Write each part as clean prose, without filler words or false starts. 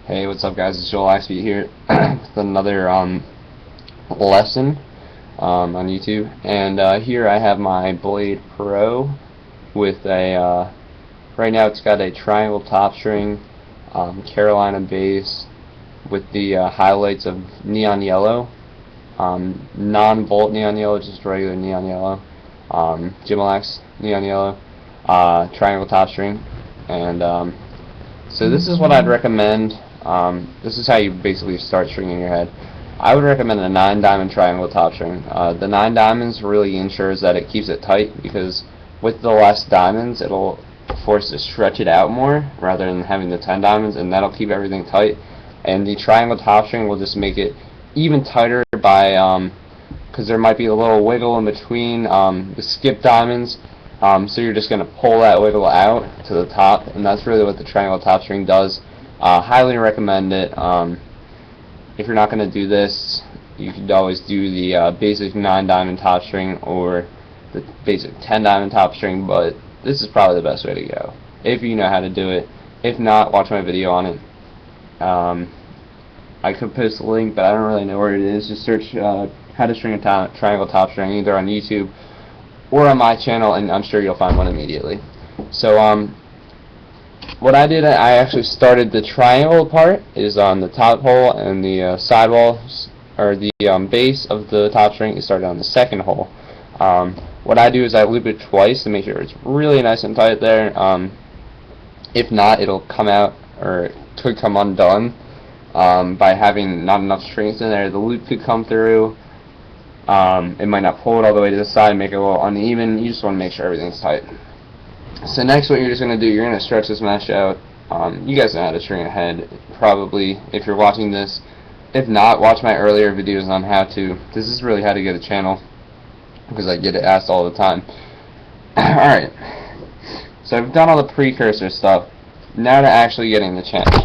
Hey, what's up guys, it's Joel Axby here with another lesson on YouTube, and here I have my Blade Pro with a, right now it's got a triangle top string, Carolina bass with the highlights of neon yellow, non-volt neon yellow, just regular neon yellow, Gimalax neon yellow, triangle top string, and so this is what I'd recommend. This is how you basically start stringing your head. I would recommend a 9-diamond triangle top string. The 9 diamonds really ensures that it keeps it tight, because with the less diamonds it'll force to stretch it out more rather than having the 10 diamonds, and that'll keep everything tight. And the triangle top string will just make it even tighter by because there might be a little wiggle in between the skip diamonds. So you're just going to pull that wiggle out to the top, and that's really what the triangle top string does. Highly recommend it. If you're not going to do this, you could always do the basic 9-diamond top string or the basic 10-diamond top string, but this is probably the best way to go if you know how to do it. If not, watch my video on it. I could post a link, but I don't really know where it is. Just search how to string a triangle top string either on YouTube or on my channel, and I'm sure you'll find one immediately. So what I did, I actually started the triangle part is on the top hole, and the sidewalls or the base of the top string is started on the second hole. What I do is I loop it twice to make sure it's really nice and tight there. If not, it'll come out, or it could come undone by having not enough strings in there. The loop could come through. It might not pull it all the way to the side, make it a little uneven. You just want to make sure everything's tight. So next, what you're just going to do, you're going to stretch this mesh out. You guys know how to string a head, probably, if you're watching this. If not, watch my earlier videos on how to. This is really how to get a channel, because I get it asked all the time. Alright, so I've done all the precursor stuff. Now to actually getting the channel.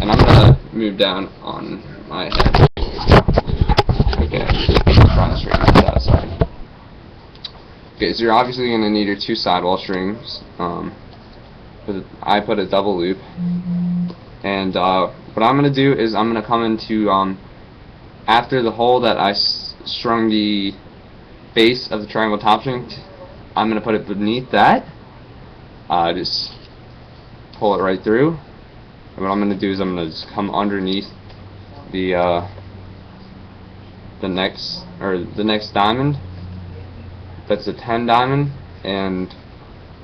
And I'm going to move down on my head. Okay, I'm trying to straighten this out, sorry. Okay, so you're obviously going to need your 2 sidewall strings. I put a double loop. And what I'm going to do is I'm going to come into, after the hole that I strung the base of the triangle top string, I'm going to put it beneath that. Just pull it right through. And what I'm going to do is I'm going to just come underneath the next diamond. That's a 10 diamond, and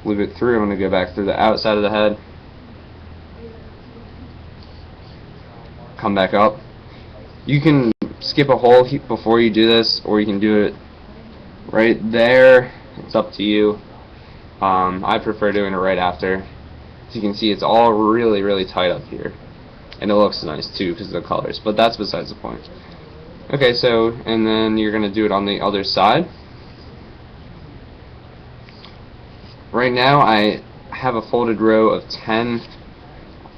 loop it through. I'm going to go back through the outside of the head, come back up. You can skip a hole before you do this, or you can do it right there. It's up to you. I prefer doing it right after. As you can see, it's all really, really tight up here, and it looks nice too because of the colors, but that's besides the point. Okay, so, and then you're going to do it on the other side. Right now I have a folded row of 10.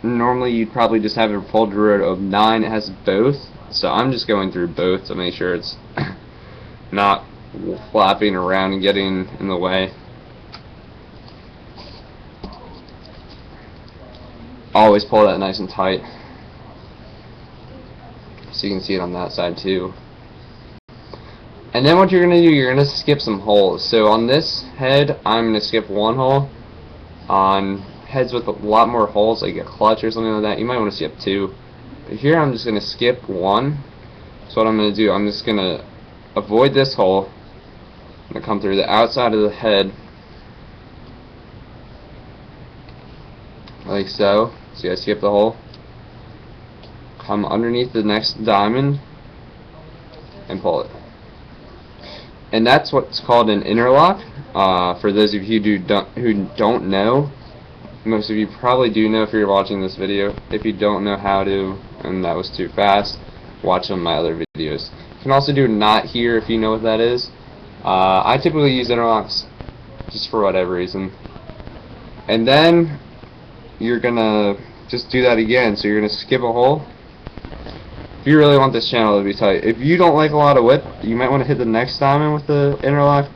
Normally you'd probably just have a folded row of 9. It has both, so I'm just going through both to make sure it's not flapping around and getting in the way. Always pull that nice and tight, so you can see it on that side too. And then what you're going to do, you're going to skip some holes. So on this head, I'm going to skip 1 hole. On heads with a lot more holes, like a clutch or something like that, you might want to skip 2. But here I'm just going to skip 1. So what I'm going to do, I'm just going to avoid this hole. I'm going to come through the outside of the head, like so. See, I skip the hole. Come underneath the next diamond and pull it. And that's what's called an interlock. For those of you who don't know, most of you probably do know if you're watching this video. If you don't know how to, and that was too fast, watch some of my other videos. You can also do not here if you know what that is. I typically use interlocks just for whatever reason. And then you're gonna just do that again. So you're gonna skip a hole. If you really want this channel to be tight, if you don't like a lot of whip, you might want to hit the next diamond with the interlock.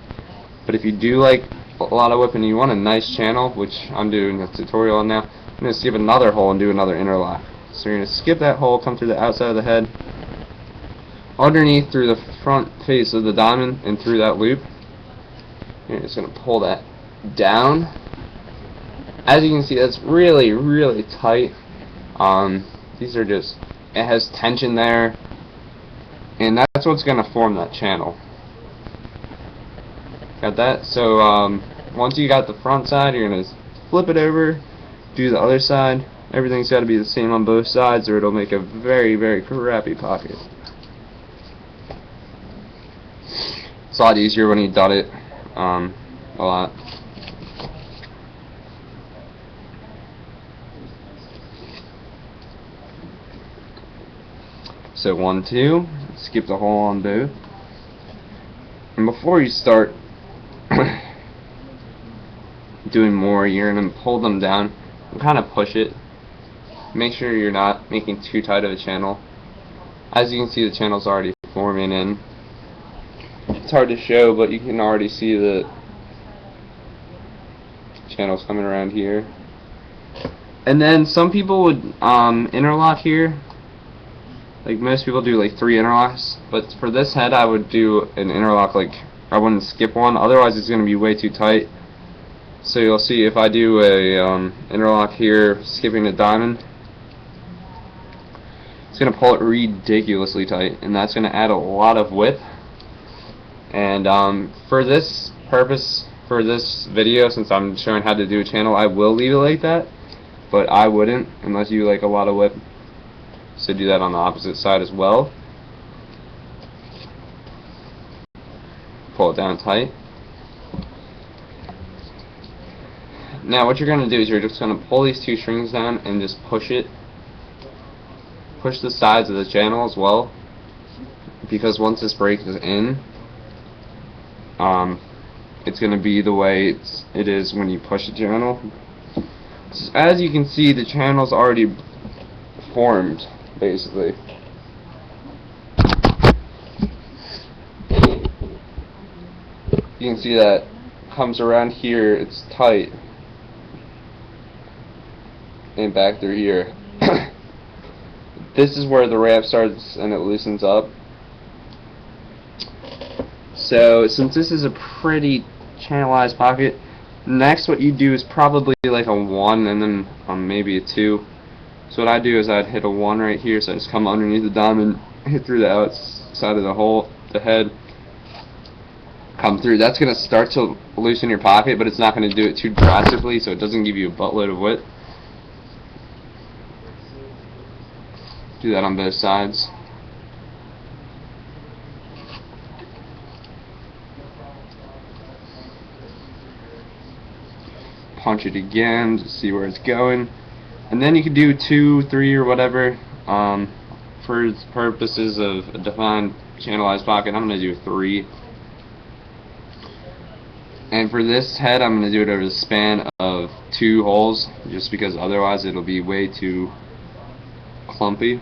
But if you do like a lot of whip and you want a nice channel, which I'm doing a tutorial on now, I'm going to skip another hole and do another interlock. So you're going to skip that hole, come through the outside of the head, underneath through the front face of the diamond and through that loop. You're just going to pull that down. As you can see, that's really, really tight. These are just, it has tension there, and that's what's going to form that channel. Got that? So once you got the front side, you're going to flip it over, do the other side. Everything's got to be the same on both sides, or it'll make a very, very crappy pocket. It's a lot easier when you dot it a lot. So 1, 2, skip the hole on both. And before you start doing more, you're going to pull them down and kind of push it. Make sure you're not making too tight of a channel. As you can see, the channel's already forming in. It's hard to show, but you can already see the channels coming around here. And then some people would interlock here. Like most people do like 3 interlocks, but for this head I would do an interlock, like I wouldn't skip one, otherwise it's going to be way too tight. So you'll see if I do a interlock here, skipping a diamond, it's going to pull it ridiculously tight, and that's going to add a lot of width. And for this purpose, for this video, since I'm showing how to do a channel, I will leave it like that, but I wouldn't unless you like a lot of width. So do that on the opposite side as well. Pull it down tight. Now what you're going to do is you're just going to pull these 2 strings down and just push it. Push the sides of the channel as well, because once this break is in, it's going to be the way it is when you push the channel. So as you can see, the channel's already formed, basically. You can see that comes around here, it's tight, and back through here. This is where the ramp starts and it loosens up. So since this is a pretty channelized pocket, next what you do is probably like a 1 and then maybe a 2. So what I do is I'd hit a 1 right here, so I just come underneath the diamond, hit through the outside of the hole, the head, come through. That's going to start to loosen your pocket, but it's not going to do it too drastically, so it doesn't give you a buttload of width. Do that on both sides. Punch it again to see where it's going, and then you can do 2, 3, or whatever. For the purposes of a defined channelized pocket, I'm going to do 3. And for this head, I'm going to do it over the span of 2 holes, just because otherwise it'll be way too clumpy.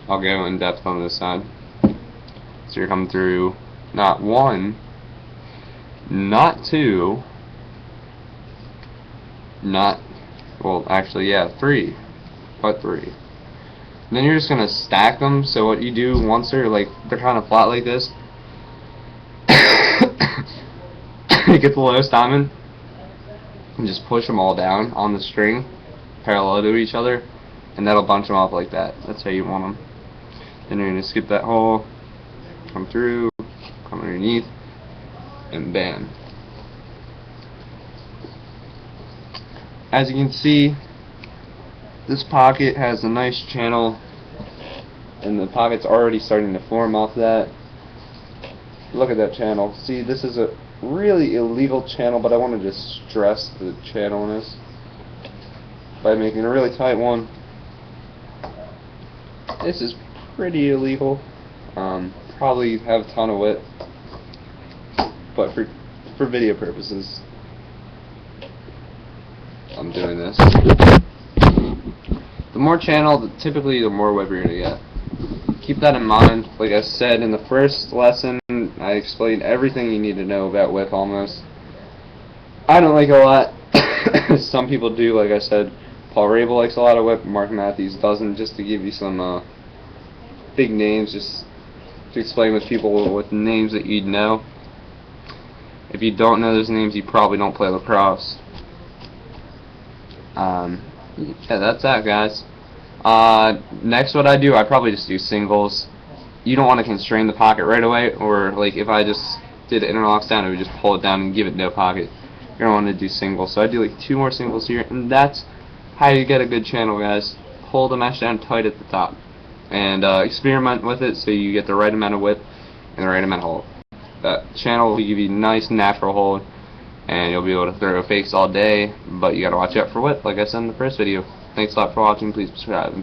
I'll go in depth on this side. So you're coming through not 1, not 2, not, well actually yeah, 3, but 3. And then you're just going to stack them. So what you do once they're kind of flat like this, you get the lowest diamond and just push them all down on the string parallel to each other, and that'll bunch them up like that. That's how you want them. Then you're going to skip that hole, come through, come underneath, and bam. As you can see, this pocket has a nice channel, and the pocket's already starting to form off that. Look at that channel. See, this is a really illegal channel, but I want to just stress the channelness by making a really tight one. This is pretty illegal. Probably have a ton of width, but for video purposes, I'm doing this. The more channel, typically the more width you're going to get. Keep that in mind. Like I said in the first lesson, I explained everything you need to know about width almost. I don't like it a lot. Some people do, like I said. Paul Rabel likes a lot of whip. Mark Matthews doesn't. Just to give you some big names, just to explain with people with names that you'd know. If you don't know those names, you probably don't play lacrosse. Yeah, that's that, guys. Next, what I do, I probably just do singles. You don't want to constrain the pocket right away, or like if I just did interlocks down, it would just pull it down and give it no pocket. You're going to want to do singles. So I do like 2 more singles here, and that's how you get a good channel, guys. Hold the mesh down tight at the top, and experiment with it so you get the right amount of width and the right amount of hold. That channel will give you nice natural hold, and you'll be able to throw fakes all day, but you gotta watch out for width, like I said in the first video. Thanks a lot for watching. Please subscribe.